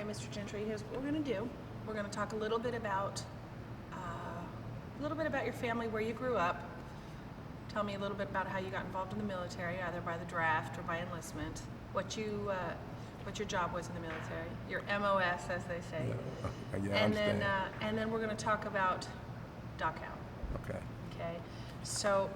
right, Mr. Gentry, here's what we're going to do. We're going to talk a little bit about your family, where you grew up. Tell me a little bit about how you got involved in the military, either by the draft or by enlistment. What your job was in the military, your MOS, as they say. Yeah, and then we're going to talk about Dachau. Okay. Okay. So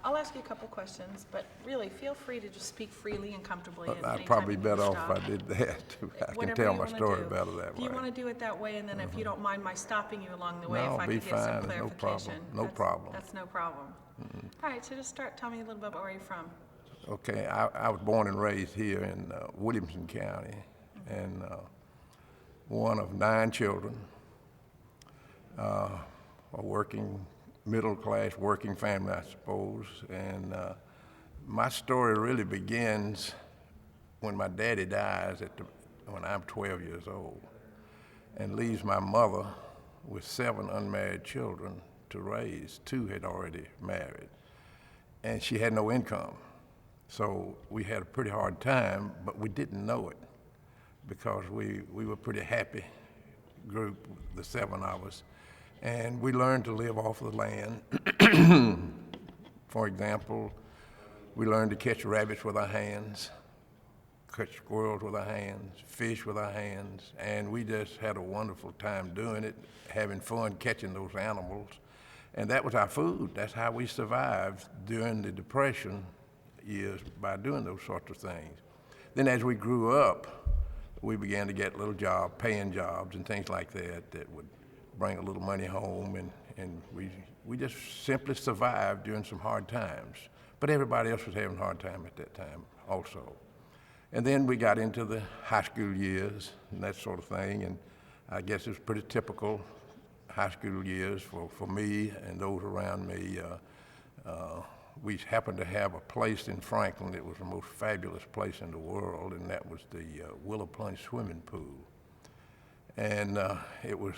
I'll ask you a couple questions, but really feel free to just speak freely and comfortably. I'd probably be better off if I did that. I can tell my story better that way. Do you want to do it that way, and then if you don't mind my stopping you along the way, No, if I be could get some fine. clarification. No problem. That's no problem. All right, so just tell me a little bit about where you're from. Okay, I was born and raised here in Williamson County, and one of 9 children, a working, middle-class working family, I suppose. And my story really begins when my daddy dies when I'm 12 years old, and leaves my mother with 7 unmarried children to raise. 2 had already married, and she had no income. So we had a pretty hard time, but we didn't know it because we were a pretty happy group, the 7 of us, and we learned to live off the land. For example, we learned to catch rabbits with our hands, catch squirrels with our hands, fish with our hands, and we just had a wonderful time doing it, having fun catching those animals. And that was our food. That's how we survived during the Depression years, by doing those sorts of things. Then as we grew up, we began to get little paying jobs and things like that would bring a little money home, and we just simply survived during some hard times. But everybody else was having a hard time at that time also. And then we got into the high school years and that sort of thing, and I guess it was pretty typical high school years for me and those around me. We happened to have a place in Franklin that was the most fabulous place in the world, and that was the Willow Plunge swimming pool. And it was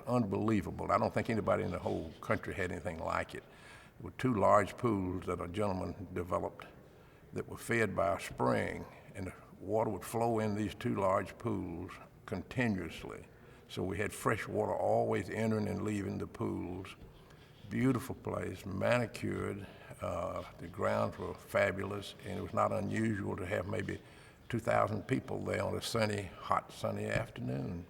unbelievable. I don't think anybody in the whole country had anything like it. There were 2 large pools that a gentleman developed that were fed by a spring, and the water would flow in these 2 large pools continuously. So we had fresh water always entering and leaving the pools. Beautiful place, manicured. The grounds were fabulous, and it was not unusual to have maybe 2,000 people there on a hot sunny afternoon.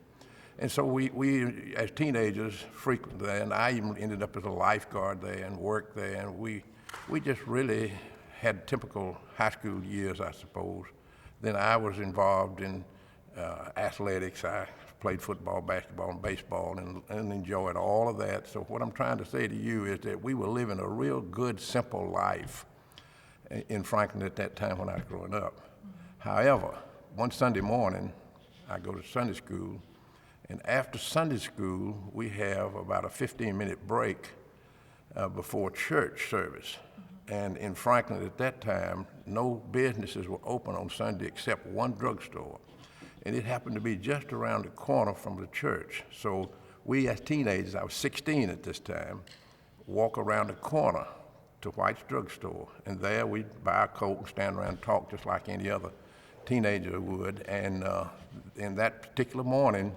And so we as teenagers, frequented there, and I even ended up as a lifeguard there and worked there, and we just really had typical high school years, I suppose. Then I was involved in athletics. I played football, basketball, and baseball, and enjoyed all of that. So what I'm trying to say to you is that we were living a real good, simple life in Franklin at that time when I was growing up. However, one Sunday morning, I go to Sunday school, and after Sunday school, we have about a 15-minute break before church service. And in Franklin at that time, no businesses were open on Sunday except one drugstore. And it happened to be just around the corner from the church. So we as teenagers, I was 16 at this time, walk around the corner to White's drugstore. And there we'd buy a Coke and stand around and talk just like any other teenager would. And in that particular morning,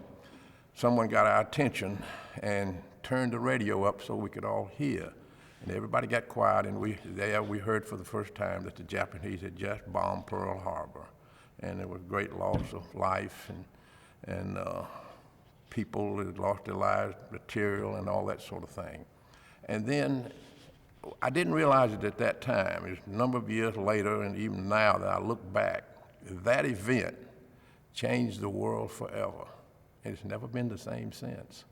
someone got our attention and turned the radio up so we could all hear. And everybody got quiet, and we heard for the first time that the Japanese had just bombed Pearl Harbor. And there was great loss of life, and people had lost their lives, material, and all that sort of thing. And then I didn't realize it at that time. It's a number of years later, and even now that I look back, that event changed the world forever. And it's never been the same since.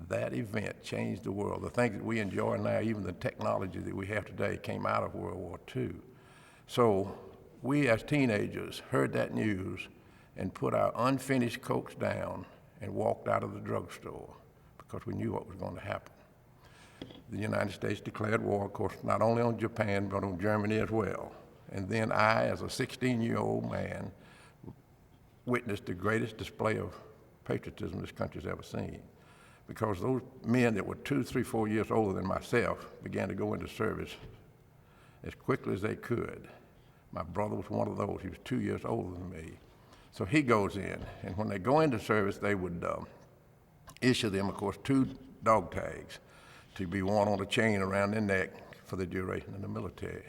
That event changed the world. The things that we enjoy now, even the technology that we have today, came out of World War II. So we as teenagers heard that news and put our unfinished Cokes down and walked out of the drugstore because we knew what was going to happen. The United States declared war, of course, not only on Japan, but on Germany as well. And then I, as a 16-year-old man, witnessed the greatest display of patriotism this country's ever seen, because those men that were 2, 3, 4 years older than myself began to go into service as quickly as they could. My brother was one of those. He was 2 years older than me. So he goes in, and when they go into service, they would issue them, of course, 2 dog tags to be worn on a chain around their neck for the duration of the military.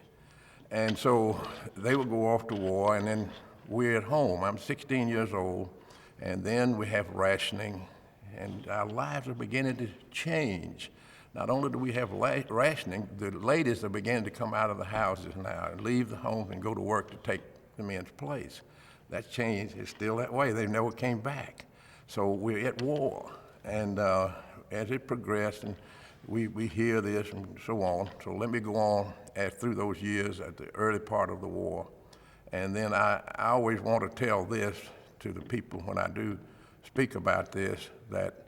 And so they would go off to war, and then we're at home. I'm 16 years old, and then we have rationing, and our lives are beginning to change. Not only do we have rationing, the ladies are beginning to come out of the houses now and leave the home and go to work to take the men's place. That change is still that way. They never came back. So we're at war. And as it progressed, and we hear this and so on. So let me go on through those years at the early part of the war. And then I always want to tell this to the people when I do speak about this, that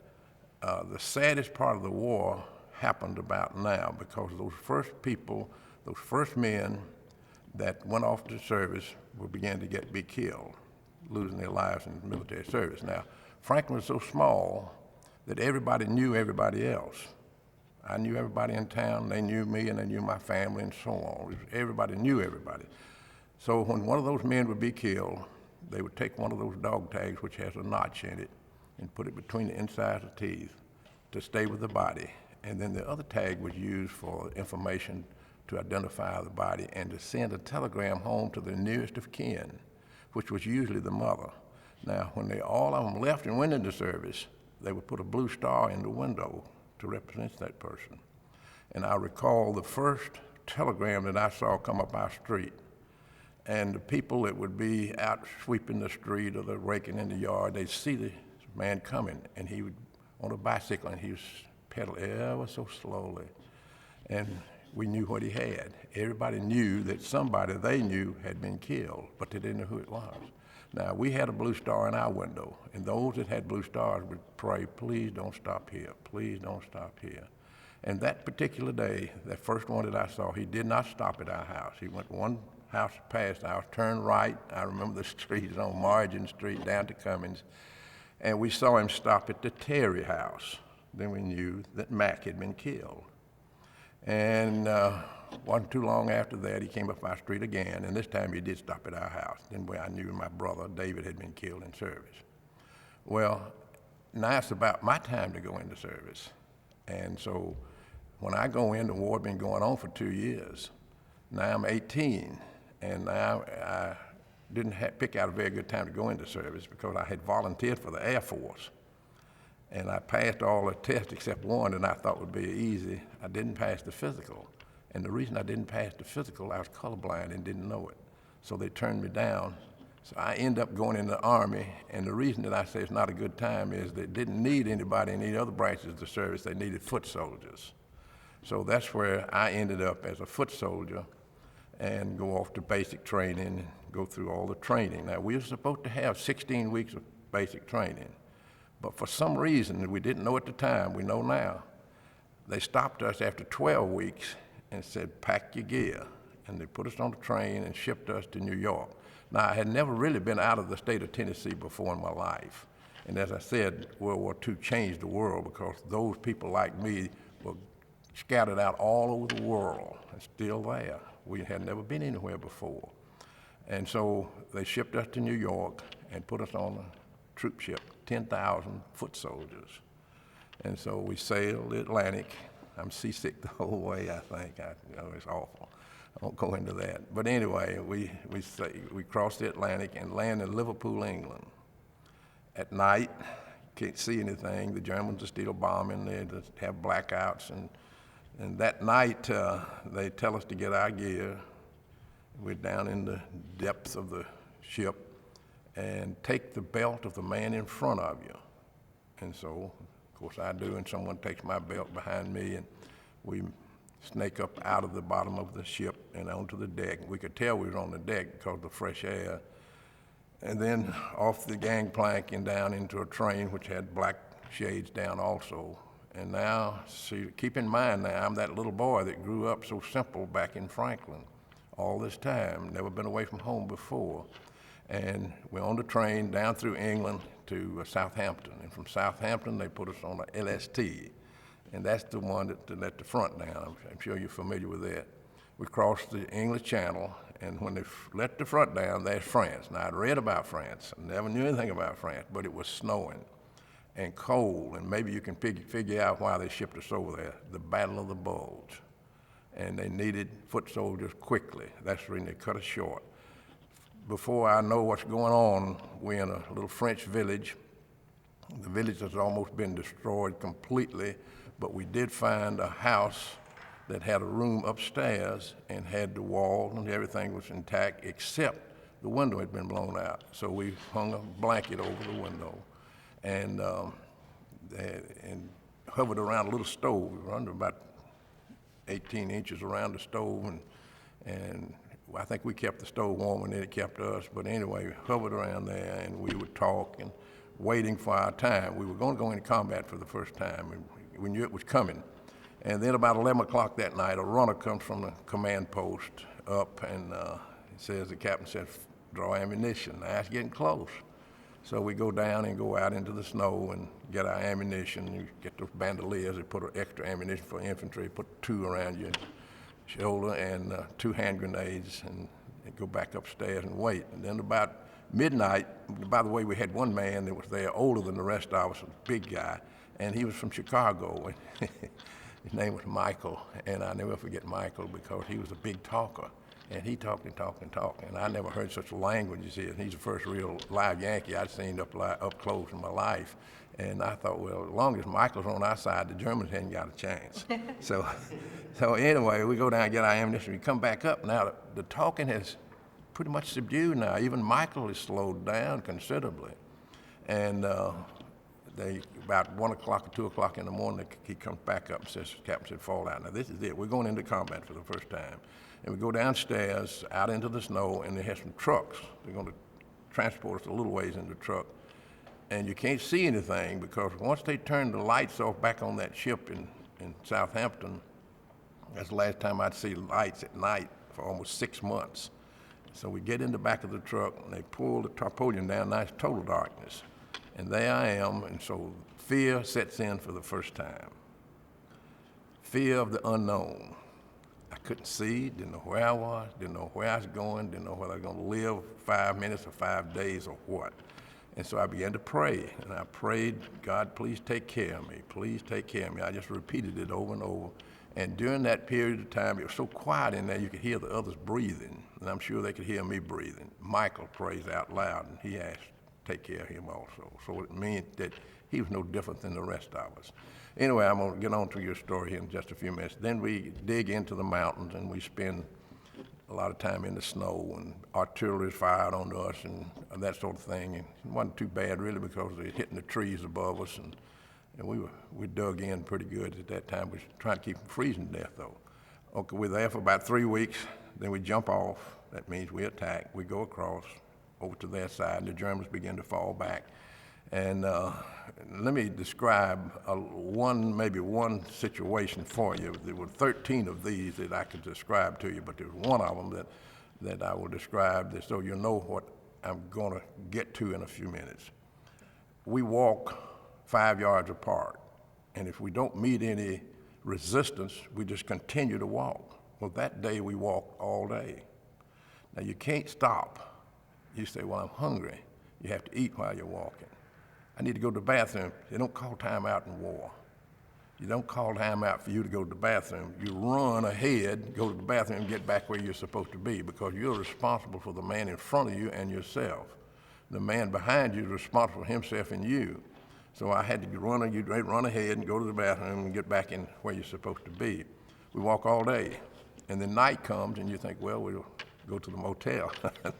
the saddest part of the war happened about now, because those first people, those first men that went off to service began to be killed, losing their lives in military service. Now, Franklin was so small that everybody knew everybody else. I knew everybody in town, they knew me, and they knew my family, and so on. Everybody knew everybody. So when one of those men would be killed, they would take one of those dog tags, which has a notch in it, and put it between the insides of the teeth to stay with the body. And then the other tag was used for information to identify the body and to send a telegram home to the nearest of kin, which was usually the mother. Now, when all of them left and went into service, they would put a blue star in the window to represent that person. And I recall the first telegram that I saw come up our street, and the people that would be out sweeping the street or they're raking in the yard, they'd see the man coming, and he would on a bicycle, and he was pedal ever so slowly. And we knew what he had. Everybody knew that somebody they knew had been killed, but they didn't know who it was. Now, we had a blue star in our window, and those that had blue stars would pray, please don't stop here, please don't stop here. And that particular day, that first one that I saw, he did not stop at our house. He went one house past ours, turned right. I remember the street is on Margin Street down to Cummings, and we saw him stop at the Terry house. Then we knew that Mac had been killed. And wasn't too long after that, he came up our street again, and this time he did stop at our house. Then I knew my brother, David, had been killed in service. Well, now it's about my time to go into service. And so when I go in, the war had been going on for 2 years. Now I'm 18, and now I didn't pick out a very good time to go into service because I had volunteered for the Air Force. And I passed all the tests except one that I thought would be easy. I didn't pass the physical. And the reason I didn't pass the physical, I was colorblind and didn't know it. So they turned me down. So I ended up going in the Army. And the reason that I say it's not a good time is they didn't need anybody in any other branches of the service. They needed foot soldiers. So that's where I ended up as a foot soldier and go off to basic training and go through all the training. Now, we were supposed to have 16 weeks of basic training. But for some reason, we didn't know at the time, we know now, they stopped us after 12 weeks and said, pack your gear. And they put us on a train and shipped us to New York. Now, I had never really been out of the state of Tennessee before in my life. And as I said, World War II changed the world because those people like me were scattered out all over the world and still there. We had never been anywhere before. And so they shipped us to New York and put us on a troop ship, 10,000 foot soldiers. And so we sailed the Atlantic. I'm seasick the whole way, I think. It's awful. I won't go into that. But anyway, we crossed the Atlantic and landed in Liverpool, England. At night, can't see anything. The Germans are still bombing. They just have blackouts. And that night, they tell us to get our gear. We're down in the depths of the ship and take the belt of the man in front of you. And so, of course, I do, and someone takes my belt behind me, and we snake up out of the bottom of the ship and onto the deck. We could tell we were on the deck because of the fresh air. And then off the gangplank and down into a train which had black shades down also. And now, see, keep in mind now, I'm that little boy that grew up so simple back in Franklin all this time, never been away from home before. And we're on the train down through England to Southampton. And from Southampton, they put us on the LST. And that's the one that's at the front now. I'm sure you're familiar with that. We crossed the English Channel, And when they let the front down, there's France. Now, I'd read about France. I never knew anything about France, but it was snowing and cold, and maybe you can figure out why they shipped us over there. The Battle of the Bulge. And they needed foot soldiers quickly. That's the reason they cut us short. Before I know what's going on, we're in a little French village. The village has almost been destroyed completely, but we did find a house that had a room upstairs and had the wall and everything was intact except the window had been blown out. So we hung a blanket over the window and hovered around a little stove. We were under about 18 inches around the stove, and I think we kept the stove warm and then it kept us. But anyway, we hovered around there and we would talk and waiting for our time. We were going to go into combat for the first time, and we knew it was coming. And then about 11 o'clock that night, a runner comes from the command post up, and he says, the captain said, draw ammunition. Now it's getting close. So we go down and go out into the snow and get our ammunition. You get those bandoliers, they put extra ammunition for infantry, put 2 around your shoulder and 2 hand grenades, and go back upstairs and wait. And then about midnight, by the way, we had one man that was there older than the rest of us, a big guy, and he was from Chicago. His name was Michael, and I never forget Michael because he was a big talker. And he talked and talked and talked, and I never heard such a language as his. He's the first real live Yankee I'd seen up close in my life. And I thought, well, as long as Michael's on our side, the Germans hadn't got a chance. So anyway, we go down and get our ammunition. We come back up. Now, the talking has pretty much subdued now. Even Michael is slowed down considerably. And about 1 o'clock or 2 o'clock in the morning, he comes back up and says, the captain said, fall out. Now, this is it. We're going into combat for the first time. And we go downstairs, out into the snow, and they have some trucks. They're going to transport us a little ways in the truck. And you can't see anything because once they turn the lights off back on that ship in Southampton, that's the last time I'd see lights at night for almost 6 months. So we get in the back of the truck, and they pull the tarpaulin down. Now it's total darkness. And there I am, and so fear sets in for the first time. Fear of the unknown. I couldn't see, didn't know where I was, didn't know where I was going, didn't know whether I was going to live 5 minutes or 5 days or what. And so I began to pray, and I prayed, God, please take care of me. Please take care of me. I just repeated it over and over. And during that period of time, it was so quiet in there, you could hear the others breathing, and I'm sure they could hear me breathing. Michael prays out loud, and he asked, take care of him also. So it meant that he was no different than the rest of us. Anyway, I'm going to get on to your story here in just a few minutes. Then we dig into the mountains, and we spend a lot of time in the snow, and artillery is fired onto us and that sort of thing. And it wasn't too bad, really, because they were hitting the trees above us, and we dug in pretty good at that time. We were trying to keep from freezing to death, though. Okay, we're there for about 3 weeks. Then we jump off. That means we attack. We go across over to their side, and the Germans begin to fall back. And let me describe maybe one situation for you. There were 13 of these that I could describe to you, but there's one of them that I will describe so you'll know what I'm going to get to in a few minutes. We walk 5 yards apart, and if we don't meet any resistance, we just continue to walk. Well, that day we walked all day. Now, you can't stop. You say, well, I'm hungry. You have to eat while you're walking. I need to go to the bathroom. They don't call time out in war. You don't call time out for you to go to the bathroom. You run ahead, go to the bathroom, and get back where you're supposed to be because you're responsible for the man in front of you and yourself. The man behind you is responsible for himself and you. So I had to run ahead and go to the bathroom and get back in where you're supposed to be. We walk all day, and then night comes, and you think, well, we'll go to the motel.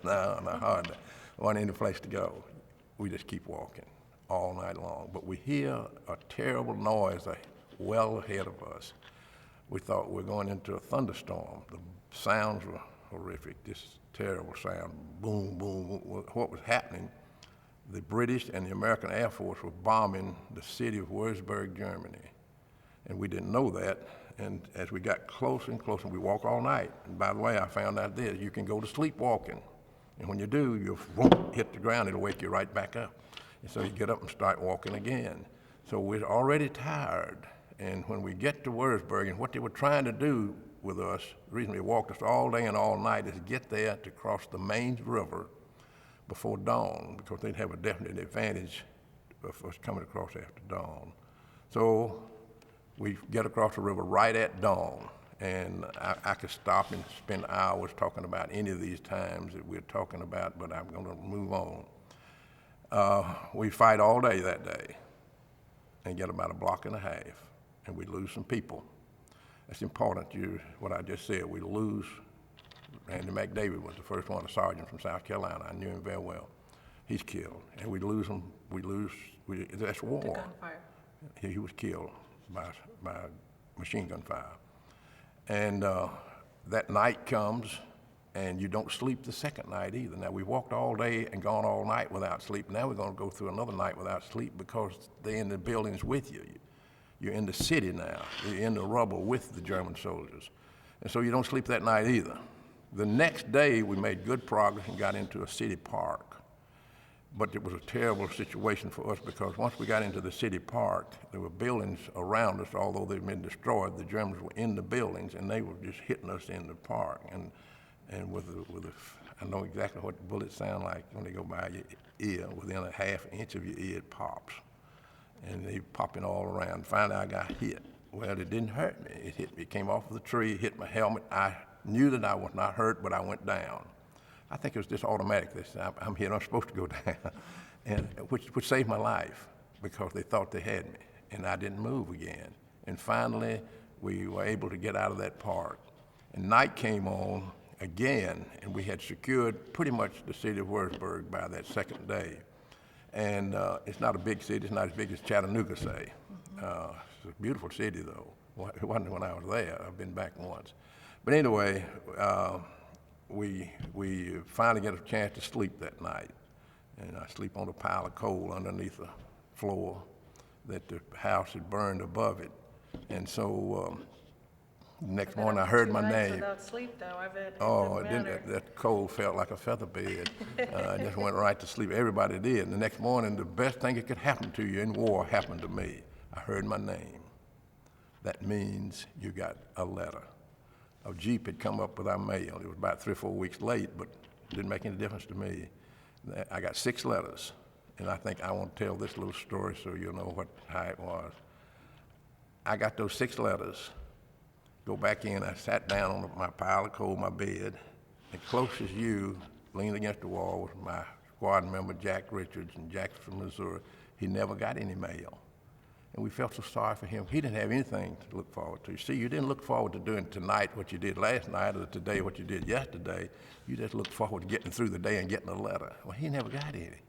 No, not hard. There wasn't any place to go. We just keep walking all night long. But we hear a terrible noise well ahead of us. We thought we were going into a thunderstorm. The sounds were horrific, this terrible sound, boom, boom, boom. What was happening, the British and the American Air Force were bombing the city of Würzburg, Germany. And we didn't know that. And as we got closer and closer, we walk all night. And by the way, I found out this, you can go to sleep walking. And when you do, you'll hit the ground, it'll wake you right back up. And so you get up and start walking again. So we're already tired. And when we get to Würzburg, and what they were trying to do with us, the reason they walked us all day and all night is to get there to cross the main river before dawn, because they'd have a definite advantage of us coming across after dawn. So we get across the river right at dawn, and I could stop and spend hours talking about any of these times that we're talking about, but I'm gonna move on. We fight all day that day and get about a block and a half, and we lose some people. That's important, what I just said. We lose. Randy McDavid was the first one, a sergeant from South Carolina. I knew him very well. He's killed, and we lose him. That's war. The gunfire. He was killed by machine gun fire. And that night comes, and you don't sleep the second night either. Now, we walked all day and gone all night without sleep. Now we're going to go through another night without sleep because they're in the buildings with you. You're in the city now. You're in the rubble with the German soldiers. And so you don't sleep that night either. The next day, we made good progress and got into a city park. But it was a terrible situation for us because once we got into the city park, there were buildings around us, although they'd been destroyed. The Germans were in the buildings, and they were just hitting us in the park. And I know exactly what bullets sound like when they go by your ear. Within a half inch of your ear, it pops. And they popping all around. Finally, I got hit. Well, it didn't hurt me. It hit me. It came off of the tree, hit my helmet. I knew that I was not hurt, but I went down. I think it was just automatic. I'm here, I'm supposed to go down, and which saved my life because they thought they had me, and I didn't move again. And finally, we were able to get out of that park. And night came on again, and we had secured pretty much the city of Würzburg by that second day. And it's not a big city. It's not as big as Chattanooga, say. It's a beautiful city, though. It wasn't when I was there. I've been back once. But anyway, we finally get a chance to sleep that night. And I sleep on a pile of coal underneath the floor that the house had burned above it. And so next morning I heard my name. Without sleep, though, I bet. Oh, it didn't. That cold felt like a feather bed. I just went right to sleep. Everybody did. And the next morning, the best thing that could happen to you in war happened to me. I heard my name. That means you got a letter. A Jeep had come up with our mail. It was about 3 or 4 weeks late, but it didn't make any difference to me. I got 6 letters, and I think I want to tell this little story so you'll know how it was. I got those 6 letters. Go back in, I sat down on my pile of coal, my bed, and close as you, leaned against the wall, was my squad member, Jack Richards, and Jack's from Missouri. He never got any mail. And we felt so sorry for him. He didn't have anything to look forward to. See, you didn't look forward to doing tonight what you did last night or today what you did yesterday. You just looked forward to getting through the day and getting a letter. Well, he never got any.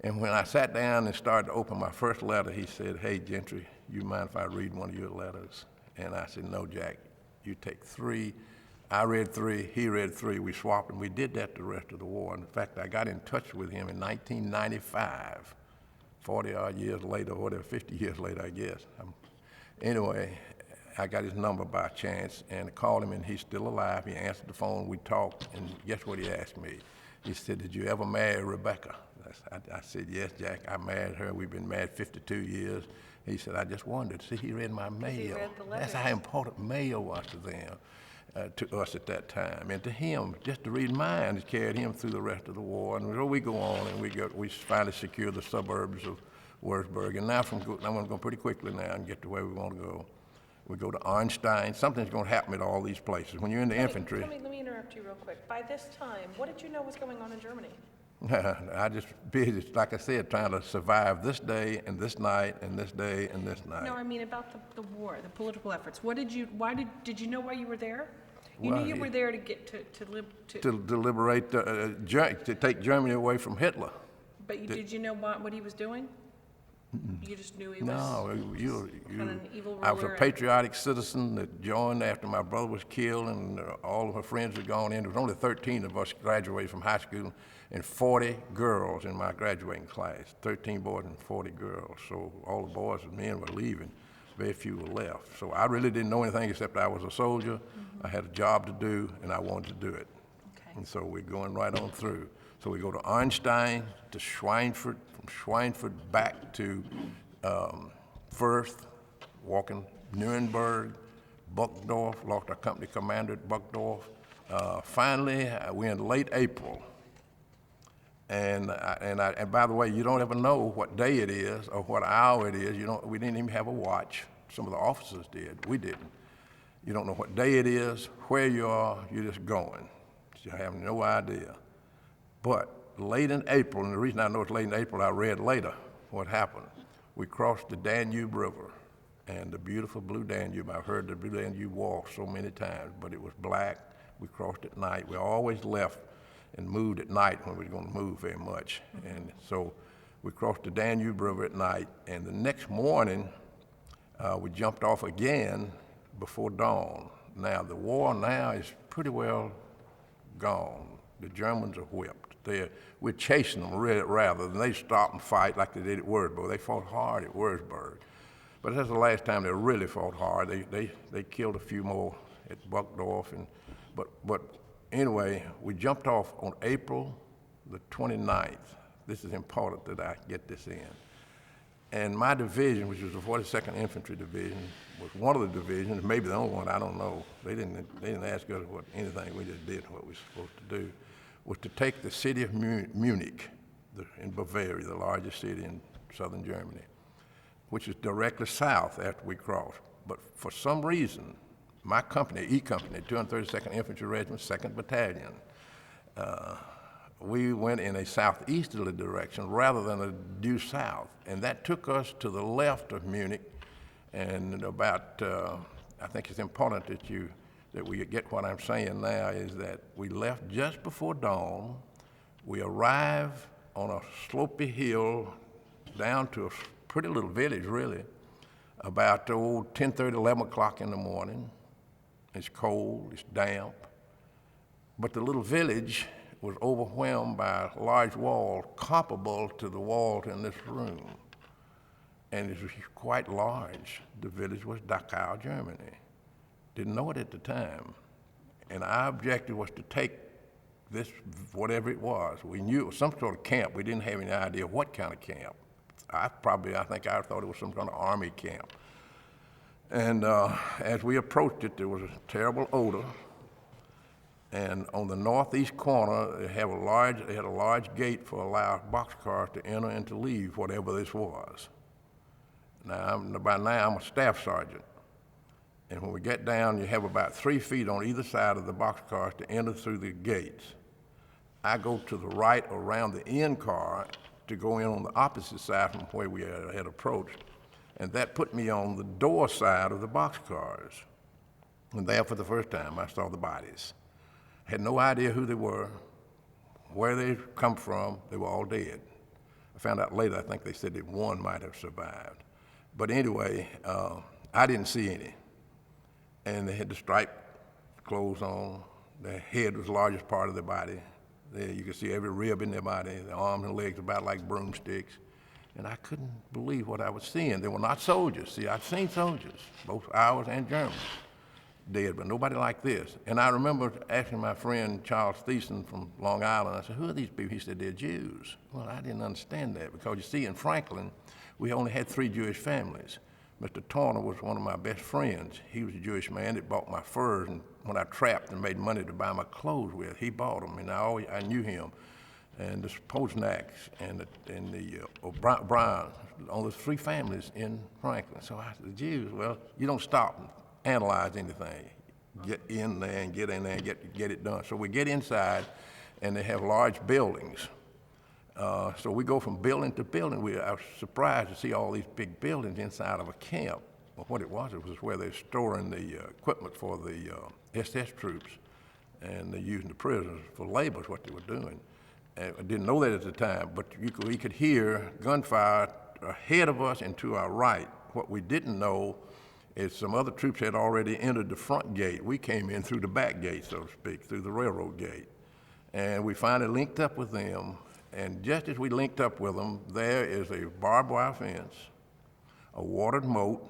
And when I sat down and started to open my first letter, he said, "Hey, Gentry, you mind if I read one of your letters?" And I said, "No, Jack, you take 3. I read 3, he read 3. We swapped, and we did that the rest of the war. In fact, I got in touch with him in 1995. 40-odd years later, or whatever, 50 years later, I guess. Anyway, I got his number by chance and I called him, and he's still alive. He answered the phone, we talked, and guess what he asked me? He said, "Did you ever marry Rebecca?" I said, "Yes, Jack, I married her. We've been married 52 years. He said, "I just wondered." See, he read my mail. He read the That's letters. how important mail was to them. To us at that time, and to him, just to read mine, it carried him through the rest of the war. And so we go on, and we finally secure the suburbs of Würzburg. And now I'm going to go pretty quickly now and get to where we want to go. We go to Arnstein. Something's going to happen at all these places. When you're in the infantry, Let me interrupt you real quick. By this time, what did you know was going on in Germany? I just busy, like I said, trying to survive this day and this night and this day and this night. No, I mean about the war, the political efforts. Did you know why you were there? You Well, knew you were there to get to liberate, to take Germany away from Hitler. But did you know what he was doing? You just knew he was No, kind of an evil ruler. I was a patriotic citizen that joined after my brother was killed, and all of my friends had gone in. There was only 13 of us graduated from high school, and 40 girls in my graduating class. 13 boys and 40 girls. So all the boys and men were leaving. Very few were left. So I really didn't know anything except I was a soldier. I had a job to do, and I wanted to do it. Okay. And so we're going right on through. So we go to Arnstein, to Schweinfurt, from Schweinfurt back to Firth, walking Nuremberg, Buckdorf, lost our company commander at Buckdorf. Finally, we're in late April. And by the way, you don't ever know what day it is or what hour it is. We didn't even have a watch. Some of the officers did. We didn't. You don't know what day it is, where you are. You're just going. You have no idea. But late in April, and the reason I know it's late in April, I read later what happened. We crossed the Danube River, and the beautiful blue Danube. I've heard the blue Danube walk so many times, but it was black. We crossed at night. We always left and moved at night when we were going to move very much. And so we crossed the Danube River at night, and the next morning we jumped off again before dawn. Now, the war now is pretty well gone. The Germans are whipped. We're chasing them rather than they stop and fight like they did at Würzburg. They fought hard at Würzburg. But that's the last time they really fought hard. They killed a few more at Buckdorf. But anyway, we jumped off on April the 29th. This is important that I get this in. And my division, which was the 42nd Infantry Division, was one of the divisions, maybe the only one, I don't know. They didn't ask us anything, we just did what we were supposed to do, was to take the city of Munich in Bavaria, the largest city in southern Germany, which is directly south after we crossed. But for some reason, my company, E Company, 232nd Infantry Regiment, 2nd Battalion, we went in a southeasterly direction rather than a due south. And that took us to the left of Munich. And about, I think it's important that we get what I'm saying now, is that we left just before dawn. We arrived on a slopey hill down to a pretty little village, really, about 10:30, 11 o'clock in the morning. It's cold, it's damp. But the little village was overwhelmed by a large wall comparable to the wall in this room. And it was quite large. The village was Dachau, Germany. Didn't know it at the time. And our objective was to take this, whatever it was. We knew it was some sort of camp. We didn't have any idea what kind of camp. I think I thought it was some kind of army camp. And as we approached it, there was a terrible odor. And on the northeast corner, they had a large gate for allow boxcars to enter and to leave, whatever this was. Now, by now, I'm a staff sergeant. And when we get down, you have about 3 feet on either side of the boxcars to enter through the gates. I go to the right around the end car to go in on the opposite side from where we had approached. And that put me on the door side of the boxcars. And there, for the first time, I saw the bodies. Had no idea who they were, where they come from. They were all dead. I found out later, I think they said that one might have survived. But anyway, I didn't see any. And they had the striped clothes on. Their head was the largest part of their body. You could see every rib in their body. Their arms and legs about like broomsticks. And I couldn't believe what I was seeing. They were not soldiers. See, I'd seen soldiers, both ours and Germans, dead, but nobody like this. And I remember asking my friend Charles Thiessen from Long Island, I said, who are these people? He said, they're Jews. Well, I didn't understand that because, you see, in Franklin, we only had 3 Jewish families. Mr. Turner was one of my best friends. He was a Jewish man that bought my furs, and when I trapped and made money to buy my clothes with, he bought them, and I knew him. And the Posnacks and the O'Brien, only 3 families in Franklin. So I said, the Jews, well, you don't stop and analyze anything. Get in there and get in there and get it done. So we get inside, and they have large buildings. So we go from building to building. I was surprised to see all these big buildings inside of a camp. Well, what it was where they're storing the equipment for the SS troops, and they're using the prisoners for labor is what they were doing. And I didn't know that at the time, but we could hear gunfire ahead of us and to our right. What we didn't know is some other troops had already entered the front gate. We came in through the back gate, so to speak, through the railroad gate. And we finally linked up with them. And just as we linked up with them, there is a barbed wire fence, a watered moat,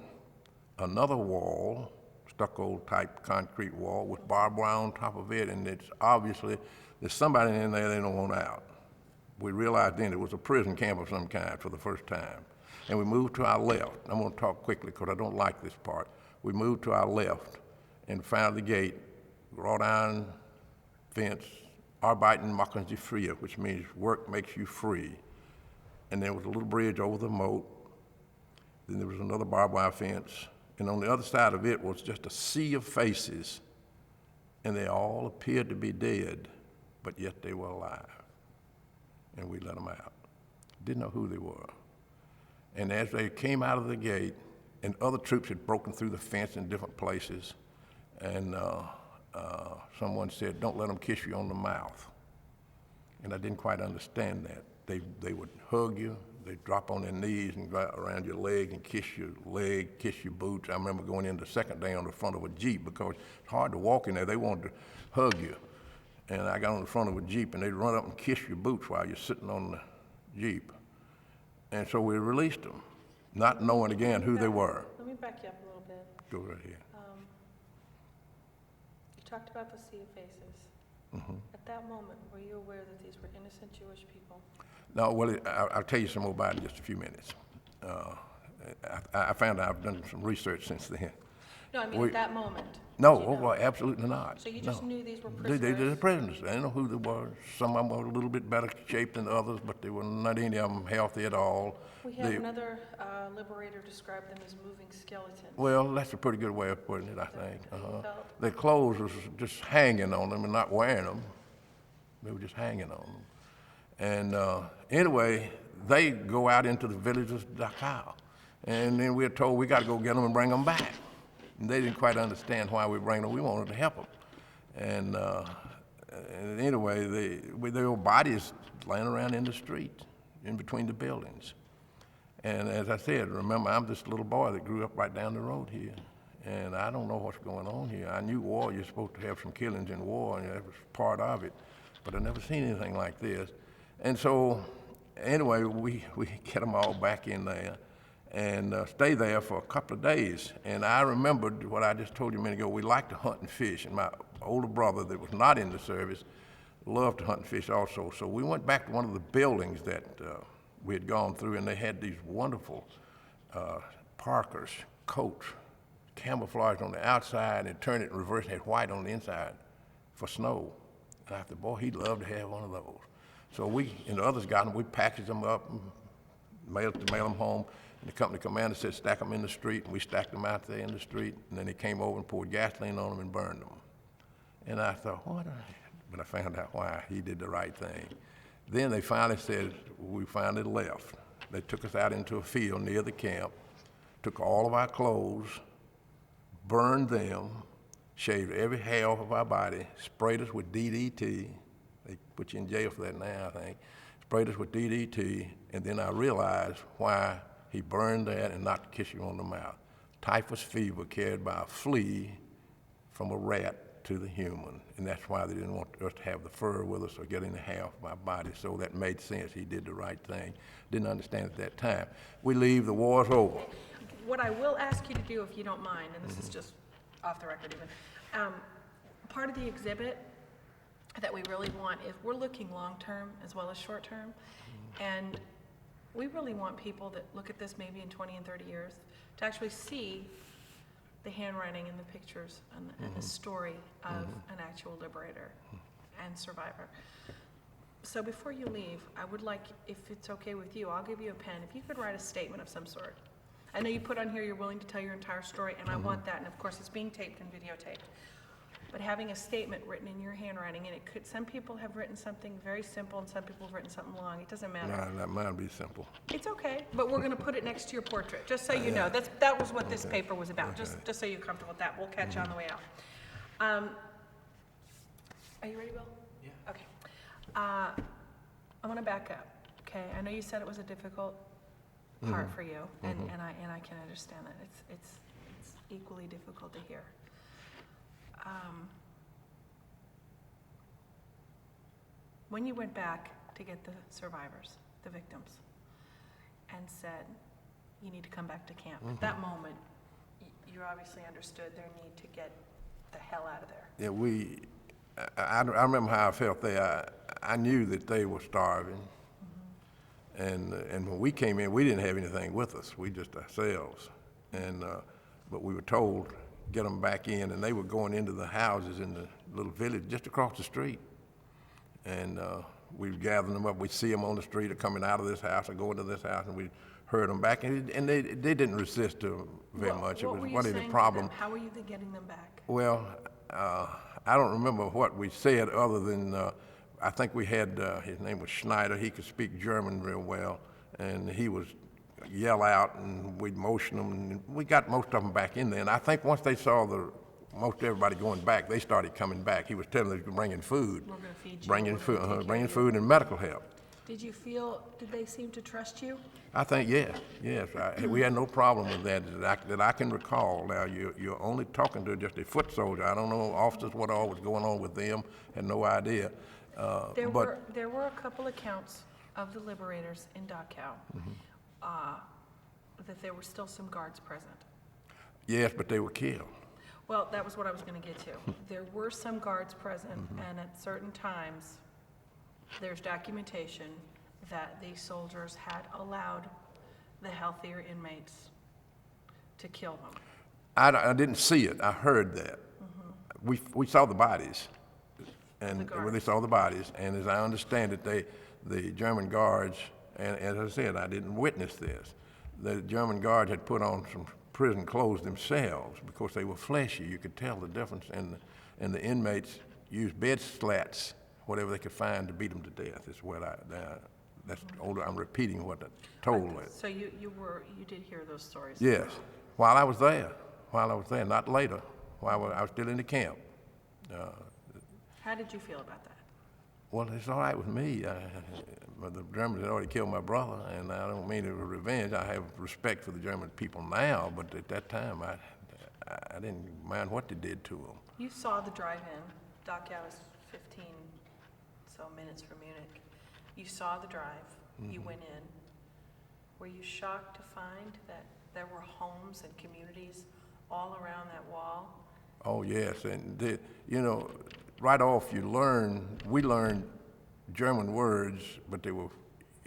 another wall, stucco type concrete wall with barbed wire on top of it, and it's obviously there's somebody in there they don't want out. We realized then it was a prison camp of some kind for the first time. And we moved to our left. I'm going to talk quickly because I don't like this part. We moved to our left, and found the gate, wrought iron fence, Arbeiten machen Sie frei, which means work makes you free. And there was a little bridge over the moat. Then there was another barbed wire fence. And on the other side of it was just a sea of faces. And they all appeared to be dead, but yet they were alive. And we let them out. Didn't know who they were. And as they came out of the gate, and other troops had broken through the fence in different places, and someone said, "Don't let them kiss you on the mouth." And I didn't quite understand that. They would hug you, they'd drop on their knees and go around your leg and kiss your leg, kiss your boots. I remember going in the second day on the front of a Jeep because it's hard to walk in there. They wanted to hug you. And I got on the front of a Jeep and they'd run up and kiss your boots while you're sitting on the Jeep. And so we released them, not knowing again who they were. Let me back you up a little bit. Go right here. You talked about the sea of faces. Mm-hmm. At that moment, were you aware that these were innocent Jewish people? No, well, I'll tell you some more about it in just a few minutes. I found out I've done some research since then. No, I mean at that moment. No, did you know? well, absolutely not. So you just knew these were They're prisoners? prisoners. I didn't know who they were. Some of them were a little bit better shaped than others, but they were not any of them healthy at all. We had another liberator describe them as moving skeletons. Well, that's a pretty good way of putting it, I think. how you felt? Their clothes was just hanging on them and not wearing them. They were just hanging on them. And anyway, they go out into the village of Dachau. And then we're told we got to go get them and bring them back. And they didn't quite understand why we bring them. We wanted to help them. And anyway, their bodies laying around in the street, in between the buildings. And as I said, remember, I'm this little boy that grew up right down the road here. And I don't know what's going on here. I knew war, you're supposed to have some killings in war, and that was part of it. But I've never seen anything like this. And so, anyway, we get them all back in there and stay there for a couple of days. And I remembered what I just told you a minute ago. We liked to hunt and fish. And my older brother that was not in the service loved to hunt and fish also. So we went back to one of the buildings that we had gone through, and they had these wonderful Parkers coats, camouflaged on the outside and turned it in reverse and had white on the inside for snow. And I thought, boy, he'd love to have one of those. So we and the others got them. We packaged them up and mailed them home. And the company commander said, stack them in the street. And we stacked them out there in the street. And then they came over and poured gasoline on them and burned them. And I thought, what? But I found out why. He did the right thing. Then they finally said, we finally left. They took us out into a field near the camp, took all of our clothes, burned them, shaved every hair off of our body, sprayed us with DDT. They put you in jail for that now, I think. Sprayed us with DDT, and then I realized why he burned that and not to kiss you on the mouth. Typhus fever carried by a flea from a rat to the human, and that's why they didn't want us to have the fur with us or get any hair off my body, so that made sense. He did the right thing. Didn't understand at that time. We leave, the war's over. What I will ask you to do, if you don't mind, and this is just off the record even, part of the exhibit that we really want is we're looking long-term as well as short-term, and we really want people that look at this maybe in 20 and 30 years to actually see the handwriting and the pictures and the story of an actual liberator and survivor. So before you leave, I would like, if it's okay with you, I'll give you a pen. If you could write a statement of some sort. I know you put on here you're willing to tell your entire story, and I want that, and of course it's being taped and videotaped. But having a statement written in your handwriting, and it could, some people have written something very simple and some people have written something long. It doesn't matter. Nah, that might be simple. It's okay, but we're gonna put it next to your portrait, just so you know. That was what this paper was about, just so you're comfortable with that. We'll catch you on the way out. Are you ready, Will? Yeah. Okay. I wanna back up, okay? I know you said it was a difficult part for you, and I can understand that. It's equally difficult to hear. When you went back to get the survivors, the victims, and said, you need to come back to camp, at that moment, you obviously understood their need to get the hell out of there. Yeah, I remember how I felt there. I knew that they were starving. And when we came in, we didn't have anything with us. We just ourselves. But we were told, get them back in, and they were going into the houses in the little village just across the street. And we'd gather them up. We'd see them on the street or coming out of this house or going to this house, and we herd them back. And they didn't resist very much. It What were you wasn't saying a to problem. them? How were you getting them back? Well, I don't remember what we said other than I think we had, his name was Schneider. He could speak German real well, and he was yell out, and we'd motion them, and we got most of them back in there. And I think once they saw most everybody going back, they started coming back. He was telling them they were bringing food, We're gonna feed you. bringing We're food, gonna take care bringing of you. food and medical help. Did they seem to trust you? I think yes. We had no problem with that I can recall. Now you're only talking to just a foot soldier. I don't know officers what all was going on with them. Had no idea. There But were a couple accounts of the liberators in Dachau, that there were still some guards present. yes, but they were killed. Well, that was what I was gonna get to. There were some guards present, and at certain times, there's documentation that these soldiers had allowed the healthier inmates to kill them. I didn't see it. I heard that. We saw the bodies, and The guards. they saw the bodies. And as I understand it, the German guards, and as I said, I didn't witness this. The German guards had put on some prison clothes themselves because they were fleshy. You could tell the difference. And the inmates used bed slats, whatever they could find, to beat them to death. Is what that's older. I'm repeating what I told it. So you did hear those stories? Yes, while I was there, not later, while I was still in the camp. How did you feel about that? Well, it's all right with me. The Germans had already killed my brother, and I don't mean it was revenge. I have respect for the German people now, but at that time, I didn't mind what they did to them. You saw the drive-in. Dachau is 15 so minutes from Munich. You saw the drive. You went in. Were you shocked to find that there were homes and communities all around that wall? Oh, yes, and right off we learned German words, but they were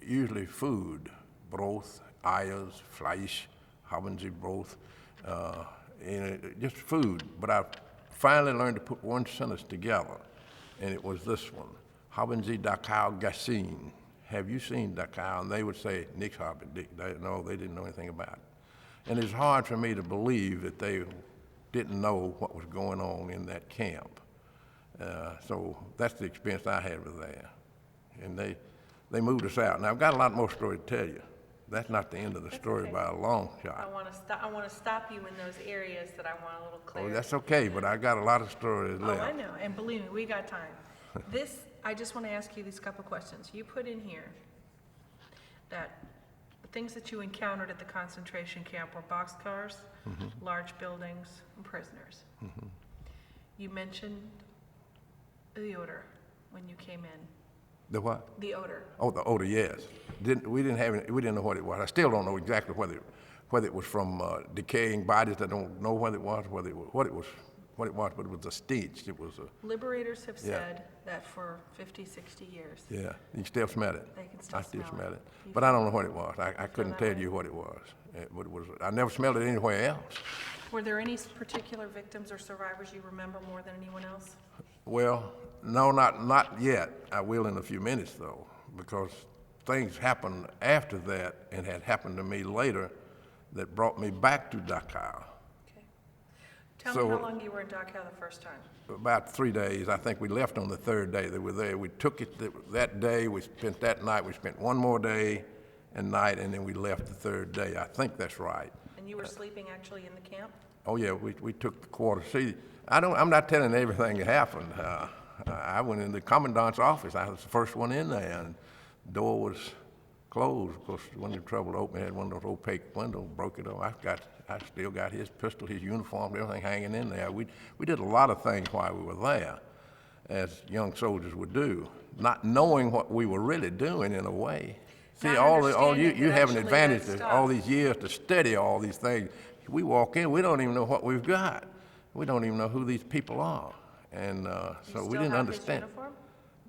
usually food, Brot, Eiers, Fleisch, haben Sie Brot, just food. But I finally learned to put one sentence together, and it was this one: Haben Sie Dachau gesehen? Have you seen Dachau? And they would say, Nix haben. No, they didn't know anything about it. And it's hard for me to believe that they didn't know what was going on in that camp. So that's the experience I had with there. And they moved us out. Now, I've got a lot more story to tell you. That's not the end of the story okay. by a long I shot. want to stop you in those areas that I want a little Oh, clearer. that's okay, but I got a lot of stories Oh, left. I know, and believe me, we got time. I just want to ask you these couple questions. You put in here that the things that you encountered at the concentration camp were boxcars, large buildings, and prisoners. You mentioned the odor when you came in. The what? The odor. Oh, the odor, yes. We didn't know what it was. I still don't know exactly whether it was from decaying bodies. I don't know what it was, what it was, but it was a stench. It was a, Liberators have Yeah. said that for 50, 60 years. yeah, you still smell it. They can still I still smell smell it. it. You But I don't know what it was. I couldn't that tell way? you what it was. I never smelled it anywhere else. Were there any particular victims or survivors you remember more than anyone else? Well, no, not yet. I will in a few minutes, though, because things happened after that and had happened to me later that brought me back to Dachau. Okay. Tell me So- how long you were in Dachau the first time. About 3 days. I think we left on the third day they were there. We took it that day. We spent that night. We spent one more day and night, and then we left the third day. I think that's right. And you were sleeping actually in the camp? Oh yeah, we took the quarter. See, I'm not telling everything that happened. I went in the commandant's office. I was the first one in there, and the door was closed. Of course, when the trouble opened, had one of those opaque windows, broke it off. I still got his pistol, his uniform, everything hanging in there. We did a lot of things while we were there, as young soldiers would do, not knowing what we were really doing in a way. See, Not all understanding you that have an actually advantage that of stuff- all these years to study all these things. We walk in, we don't even know what we've got. We don't even know who these people are, and so we didn't understand. You still have his uniform?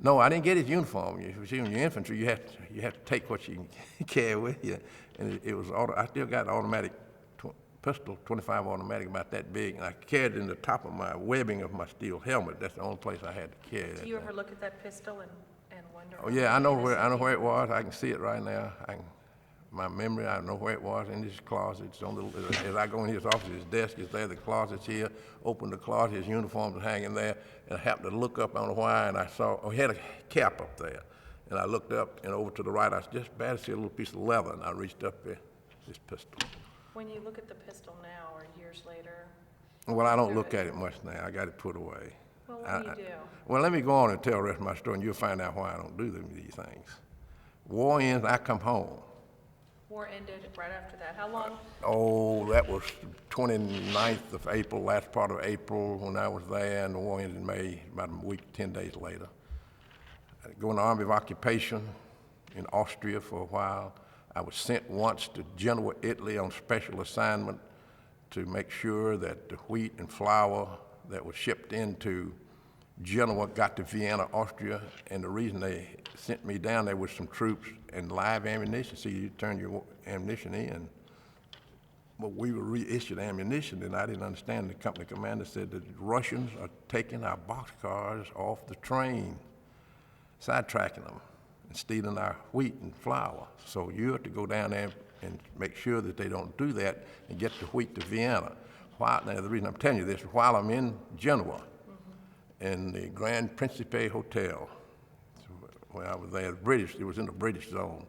No, I didn't get his uniform. You see, in your infantry, you have to take what you can carry with you, and it was I still got automatic pistol, 25 automatic, about that big, and I carried it in the top of my webbing of my steel helmet. That's the only place I had to carry it. Do you ever look at that pistol and wonder? Oh yeah, I know where it was. I can see it right now. My memory, I know where it was in his closet. It's on as I go in his office, his desk is there, the closet's here. Open the closet, his uniforms are hanging there. And I happened to look up on the wire, and I saw, he had a cap up there. And I looked up and over to the right, I just barely see a little piece of leather, and I reached up there, this pistol. When you look at the pistol now or years later? Well, I don't look at it much now. I got it put away. Well, what do you do? Well, let me go on and tell the rest of my story, and you'll find out why I don't do these things. War ends, I come home. War ended right after that. How long? Oh, that was 29th of April, last part of April when I was there, and the war ended in May, about a week, 10 days later. I go in the Army of Occupation in Austria for a while. I was sent once to Genoa, Italy on special assignment to make sure that the wheat and flour that was shipped into Genoa got to Vienna, Austria, and the reason they sent me down there was some troops and live ammunition. See, you turn your ammunition in. But we were reissued ammunition, and I didn't understand. The company commander said that the Russians are taking our boxcars off the train, sidetracking them, and stealing our wheat and flour. So you have to go down there and make sure that they don't do that and get the wheat to Vienna. Now, the reason I'm telling you this is while I'm in Genoa, in the Grand Principe Hotel, where I was there, it was in the British zone,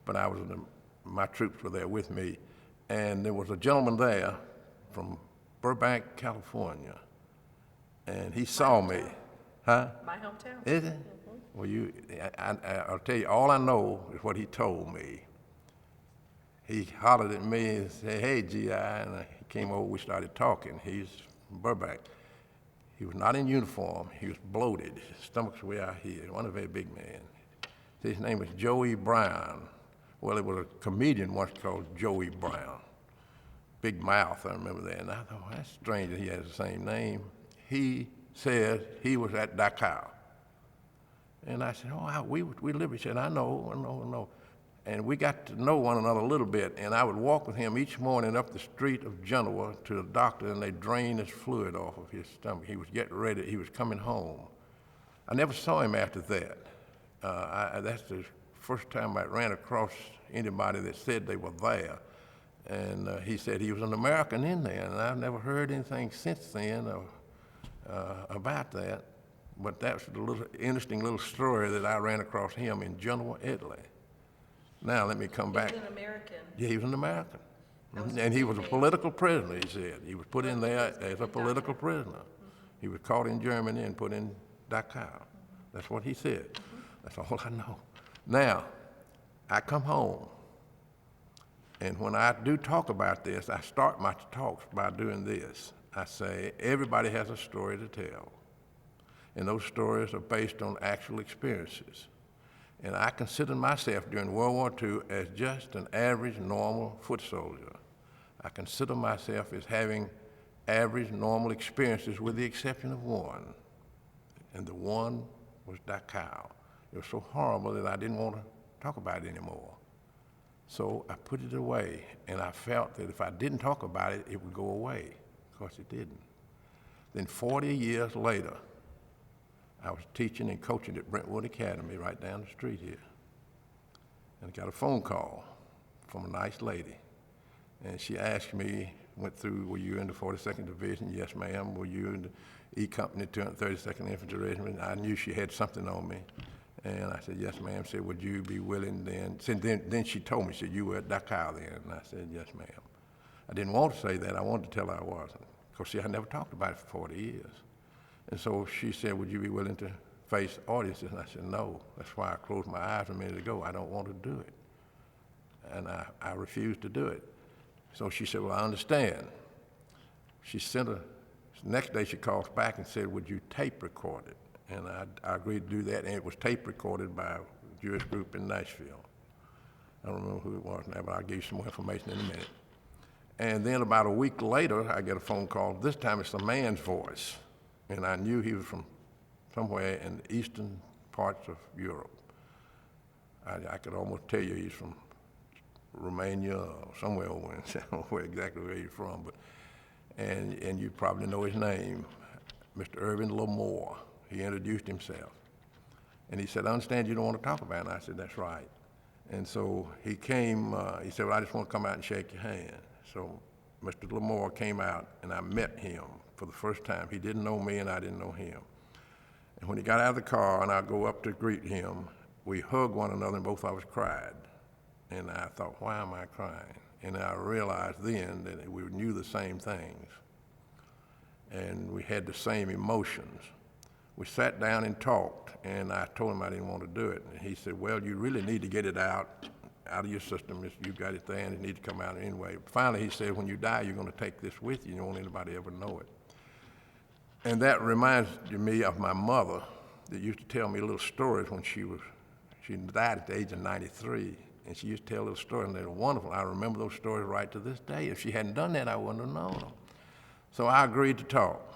but my troops were there with me, and there was a gentleman there from Burbank, California, and he saw me. Huh? My hometown. Is it? Well, I'll tell you, all I know is what he told me. He hollered at me and said, "Hey, GI," and he came over, we started talking. He's from Burbank. He was not in uniform. He was bloated. His stomach's way out here. He wasn't a very big man. His name was Joey Brown. Well, it was a comedian once called Joey Brown. Big mouth, I remember that. And I thought, well, that's strange that he has the same name. He said he was at Dachau. And I said, oh, we live. He said, I know. And we got to know one another a little bit, and I would walk with him each morning up the street of Genoa to the doctor, and they drained this fluid off of his stomach. He was getting ready. He was coming home. I never saw him after that. That's the first time I ran across anybody that said they were there. And he said he was an American in there, and I've never heard anything since then about that. But that's the interesting little story that I ran across him in Genoa, Italy. Now, let me come back. He was an American. Yeah, he was an American. And he was a political prisoner, he said. He was put in there as a political prisoner. He was caught in Germany and put in Dachau. That's what he said. That's all I know. Now, I come home, and when I do talk about this, I start my talks by doing this. I say, everybody has a story to tell, and those stories are based on actual experiences. And I consider myself during World War II as just an average, normal foot soldier. I consider myself as having average, normal experiences with the exception of one. And the one was Dachau. It was so horrible that I didn't want to talk about it anymore. So I put it away, and I felt that if I didn't talk about it, it would go away. Of course, it didn't. Then 40 years later, I was teaching and coaching at Brentwood Academy right down the street here. And I got a phone call from a nice lady. And she asked me, went through, were you in the 42nd Division? Yes, ma'am. Were you in the E Company, 232nd Infantry Regiment? I knew she had something on me. And I said, yes, ma'am. She said, would you be willing then? Then she told me, she said, you were at Dachau then. And I said, yes, ma'am. I didn't want to say that. I wanted to tell her I wasn't. Because, see, I never talked about it for 40 years. And so she said, would you be willing to face audiences? And I said, no. That's why I closed my eyes a minute ago. I don't want to do it. And I refused to do it. So she said, well, I understand. She sent the next day she calls back and said, would you tape record it? And I agreed to do that, and it was tape recorded by a Jewish group in Nashville. I don't remember who it was now, but I'll give you some more information in a minute. And then about a week later, I get a phone call. This time it's a man's voice. And I knew he was from somewhere in the eastern parts of Europe. I could almost tell you he's from Romania or somewhere over in, I don't know where exactly where he's from, but, and you probably know his name, Mr. Irvin Lamore. He introduced himself. And he said, I understand you don't want to talk about it. And I said, that's right. And so he came, he said, well, I just want to come out and shake your hand. So Mr. Lamore came out, and I met him for the first time. He didn't know me, and I didn't know him. And when he got out of the car, and I go up to greet him, we hugged one another, and both of us cried. And I thought, why am I crying? And I realized then that we knew the same things, and we had the same emotions. We sat down and talked, and I told him I didn't want to do it. And he said, well, you really need to get it out of your system. You got it there, and it needs to come out anyway. Finally, he said, when you die, you're going to take this with you. You don't want anybody to ever know it. And that reminds me of my mother that used to tell me little stories when she died at the age of 93. And she used to tell little stories, and they were wonderful. I remember those stories right to this day. If she hadn't done that, I wouldn't have known them. So I agreed to talk.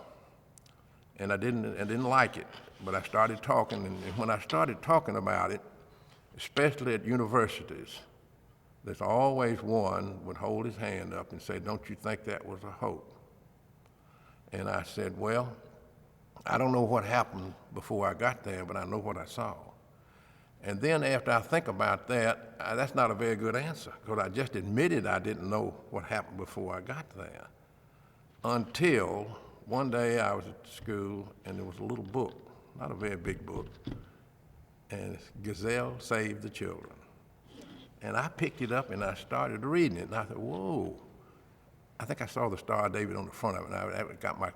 And I didn't like it, but I started talking, and when I started talking about it, especially at universities, there's always one would hold his hand up and say, don't you think that was a hope? And I said, well, I don't know what happened before I got there, but I know what I saw. And then after I think about that, that's not a very good answer, because I just admitted I didn't know what happened before I got there. Until one day I was at school, and there was a little book, not a very big book, and it's Gazelle Save the Children. And I picked it up and I started reading it, and I thought, whoa. I think I saw the Star of David on the front of it, and I got my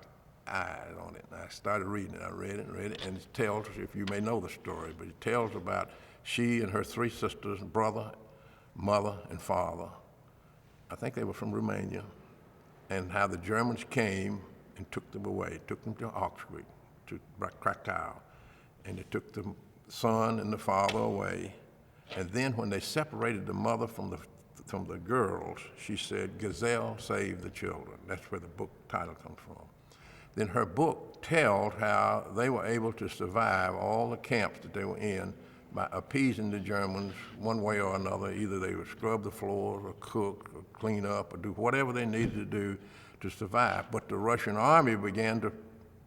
eyes on it. And I started reading it. I read it, and it tells, if you may know the story, but it tells about she and her three sisters, brother, mother, and father. I think they were from Romania, and how the Germans came and took them away, took them to Oxford, to Dachau, and they took the son and the father away. And then when they separated the mother from the girls, she said, Gazelle Save the Children. That's where the book title comes from. Then her book tells how they were able to survive all the camps that they were in by appeasing the Germans one way or another. Either they would scrub the floors or cook or clean up or do whatever they needed to do to survive. But the Russian army began to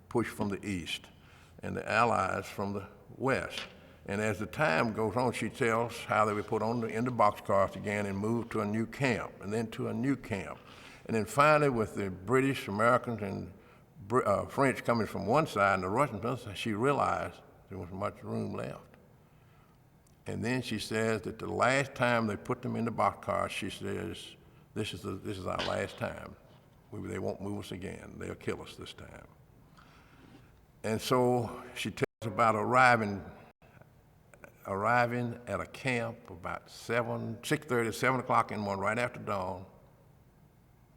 push from the east and the Allies from the west. And as the time goes on, she tells how they were put in the boxcars again and moved to a new camp, and then to a new camp. And then finally, with the British, Americans, and French coming from one side and the Russians from the other side, she realized there wasn't much room left. And then she says that the last time they put them in the boxcars, she says, this is our last time. They won't move us again. They'll kill us this time. And so she tells about arriving at a camp about 6:30, 7 o'clock in the morning, right after dawn.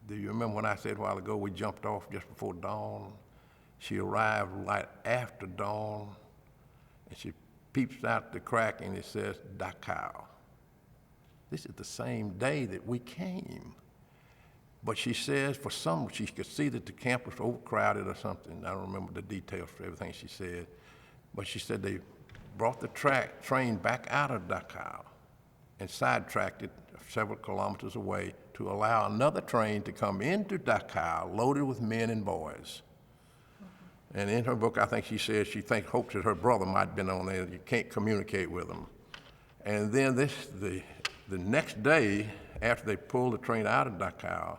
Do you remember when I said a while ago we jumped off just before dawn? She arrived right after dawn, and she peeps out the crack, and it says Dachau. This is the same day that we came. But she says she could see that the camp was overcrowded or something. I don't remember the details for everything she said. But she said they brought the train back out of Dachau and sidetracked it several kilometers away to allow another train to come into Dachau loaded with men and boys. Mm-hmm. And in her book, I think she says hopes that her brother might have been on there. You can't communicate with them. And then the next day, after they pulled the train out of Dachau,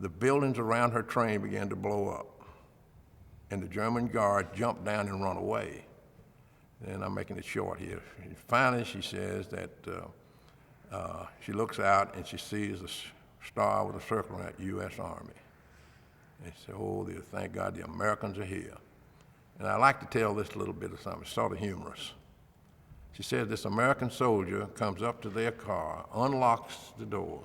the buildings around her train began to blow up. And the German guard jumped down and run away. And I'm making it short here. And finally, she says that she looks out and she sees a star with a circle on that U.S. Army. And she said, oh, thank God the Americans are here. And I like to tell this little bit of something. It's sort of humorous. She says this American soldier comes up to their car, unlocks the door,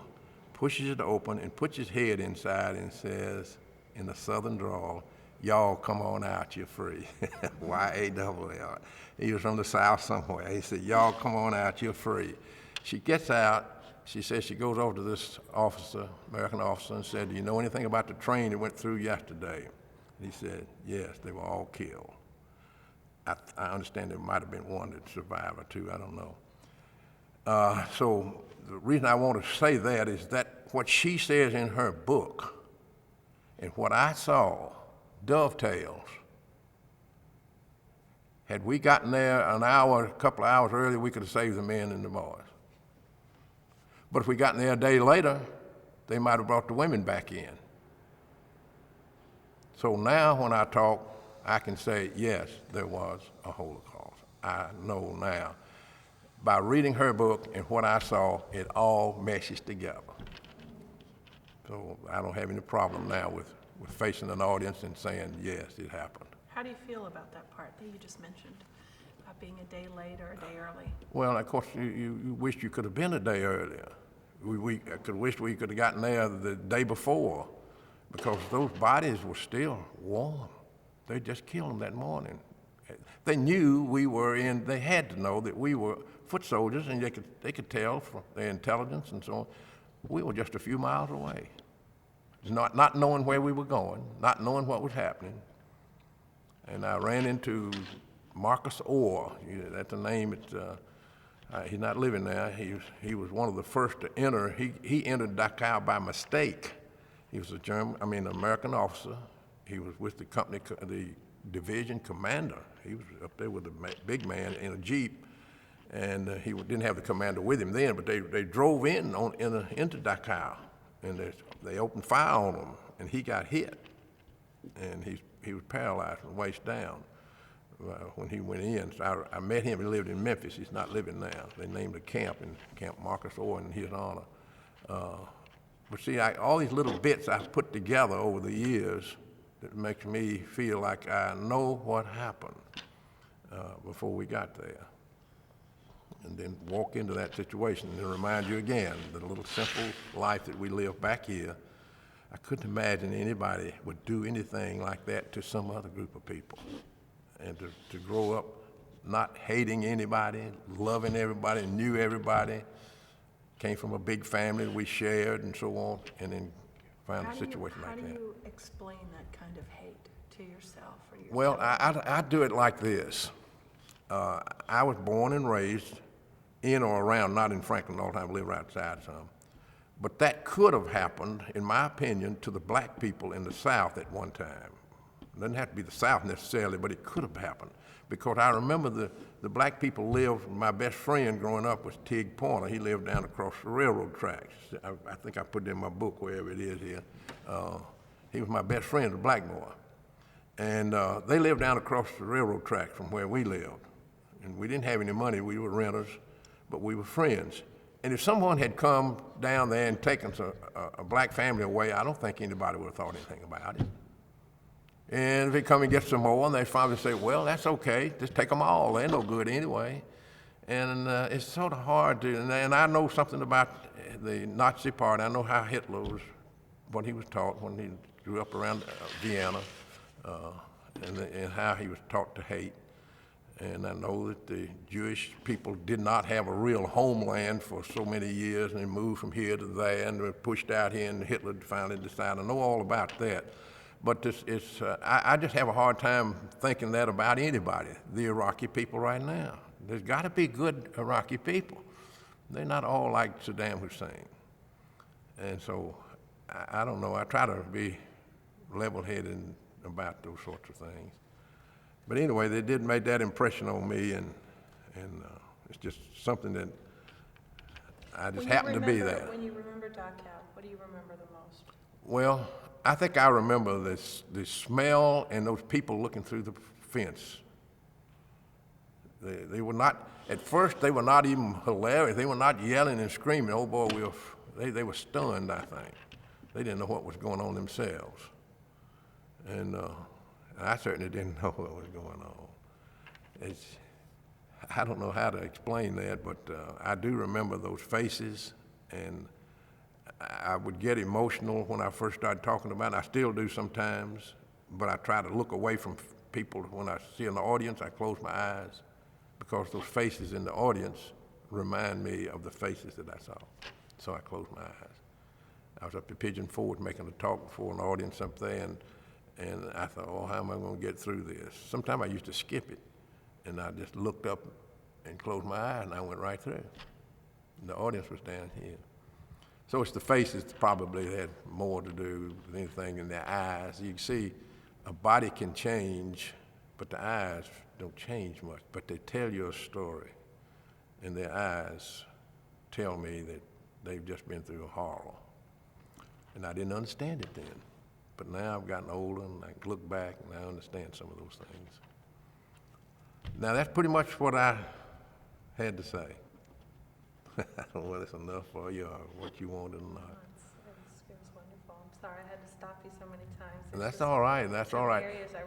pushes it open, and puts his head inside and says, in a southern drawl, y'all come on out, you're free. Y-A-L-L. He was from the South somewhere. He said, y'all come on out, you're free. She gets out. She says she goes over to this officer, American officer, and said, do you know anything about the train that went through yesterday? And he said, yes, they were all killed. I understand there might have been one that survived or two, I don't know. So the reason I want to say that is that what she says in her book and what I saw dovetails. Had we gotten there an hour, a couple of hours earlier, we could have saved the men and the boys. But if we gotten there a day later, they might have brought the women back in. So now when I talk, I can say, yes, there was a Holocaust. I know now. By reading her book and what I saw, it all meshes together. So I don't have any problem now with facing an audience and saying, yes, it happened. How do you feel about that part that you just mentioned, being a day late or a day early? Well, of course, you wish you could have been a day earlier. I could wish we could have gotten there the day before, because those bodies were still warm. They just killed them that morning. They knew we were in, they had to know that we were foot soldiers, and they could tell from their intelligence and so on. We were just a few miles away. Not knowing where we were going, not knowing what was happening. And I ran into Marcus Orr. That's the name. He's not living now. He was one of the first to enter. He entered Dachau by mistake. He was an American officer. He was with the company, the division commander. He was up there with a big man in a Jeep, and he didn't have the commander with him then, but they drove into Dachau, and they opened fire on him, and he got hit, and he was paralyzed from the waist down when he went in. So I met him. He lived in Memphis. He's not living now. They named a camp, Camp Marcus Orr, in his honor. But see, all these little bits I've put together over the years that makes me feel like I know what happened before we got there. And then walk into that situation and remind you again, the little simple life that we live back here. I couldn't imagine anybody would do anything like that to some other group of people. And to grow up not hating anybody, loving everybody, knew everybody, came from a big family that we shared and so on, and then find a situation like that. How do you explain that kind of hate to yourself or your Well, I do it like this. I was born and raised in or around, not in Franklin all the time, I lived outside some. But that could have happened, in my opinion, to the black people in the South at one time. It doesn't have to be the South necessarily, but it could have happened. Because I remember the black people lived, my best friend growing up was Tig Pointer. He lived down across the railroad tracks. I think I put it in my book, wherever it is here. He was my best friend, a black boy. And they lived down across the railroad tracks from where we lived. And we didn't have any money, we were renters, but we were friends. And if someone had come down there and taken a black family away, I don't think anybody would have thought anything about it. And if they come and get some more, and they finally say, well, that's okay, just take them all, they're no good anyway. And it's sort of hard to, and I know something about the Nazi Party. I know how Hitler was, what he was taught when he grew up around Vienna, and how he was taught to hate. And I know that the Jewish people did not have a real homeland for so many years, and they moved from here to there, and were pushed out here, and Hitler finally decided. I know all about that. But I just have a hard time thinking that about anybody, the Iraqi people right now. There's got to be good Iraqi people. They're not all like Saddam Hussein. And so, I don't know. I try to be level-headed about those sorts of things. But anyway, they did make that impression on me, and it's just something that I just happened to be there. When you remember Dachau, what do you remember the most? Well, I think I remember the smell and those people looking through the fence. They were not, at first they were not even hilarious. They were not yelling and screaming. Oh boy, they were stunned, I think. They didn't know what was going on themselves. And I certainly didn't know what was going on. I don't know how to explain that, but I do remember those faces, and I would get emotional when I first started talking about it. I still do sometimes, but I try to look away from people. When I see an audience, I close my eyes, because those faces in the audience remind me of the faces that I saw. So I close my eyes. I was up at Pigeon Forge making a talk before an audience up there, and I thought, oh, how am I going to get through this? Sometimes I used to skip it, and I just looked up and closed my eyes, and I went right through. The audience was down here. So it's the faces probably had more to do with anything than their eyes. You can see a body can change, but the eyes don't change much, but they tell you a story. And their eyes tell me that they've just been through a horror. And I didn't understand it then. But now I've gotten older and I can look back and I understand some of those things. Now that's pretty much what I had to say. I don't know whether it's enough for you or what you wanted or not. It was wonderful. I'm sorry I had to stop you so many times. And that's all right, that's all right. Areas I